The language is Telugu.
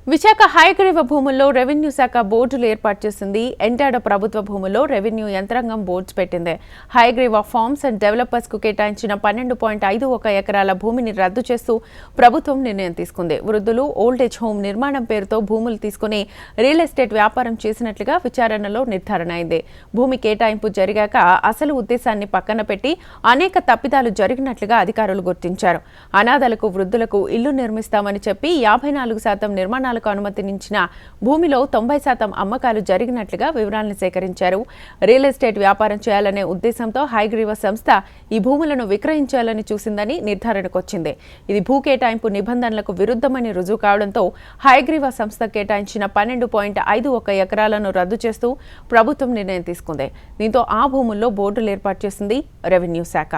విశాఖ హైగ్రీవ భూముల్లో రెవెన్యూ శాఖ బోర్డులు ఏర్పాటు చేసింది. ఎంటాడ ప్రభుత్వ భూముల్లో రెవెన్యూ యంత్రాంగం బోర్డ్స్ పెట్టింది. హైగ్రీవ ఫార్మ్స్ అండ్ డెవలపర్స్ కు కేటాయించిన 12.51 ఎకరాల భూమిని రద్దు చేస్తూ ప్రభుత్వం నిర్ణయం తీసుకుంది. వృద్ధులు ఓల్డేజ్ హోమ్ నిర్మాణం పేరుతో భూములు తీసుకుని రియల్ ఎస్టేట్ వ్యాపారం చేసినట్లుగా విచారణలో నిర్ధారణ అయింది. భూమి కేటాయింపు జరిగాక అసలు ఉద్దేశాన్ని పక్కన పెట్టి అనేక తప్పిదాలు జరిగినట్లుగా అధికారులు గుర్తించారు. అనాథలకు వృద్ధులకు ఇల్లు నిర్మిస్తామని చెప్పి 54% నిర్మాణాలకు అనుమతించిన భూమిలో 90% అమ్మకాలు జరిగినట్లుగా వివరాలను సేకరించారు. రియల్ ఎస్టేట్ వ్యాపారం చేయాలనే ఉద్దేశంతో హైగ్రీవ సంస్థ ఈ భూములను విక్రయించాలని చూసిందని నిర్ధారణకు వచ్చింది. ఇది భూ కేటాయింపు నిబంధనలకు విరుద్ధమని రుజువు కావడంతో హైగ్రీవ సంస్థ కేటాయించిన 12.51 ఎకరాలను రద్దు చేస్తూ ప్రభుత్వం నిర్ణయం తీసుకుంది. దీంతో ఆ భూముల్లో బోర్డులు ఏర్పాటు చేసింది రెవెన్యూ శాఖ.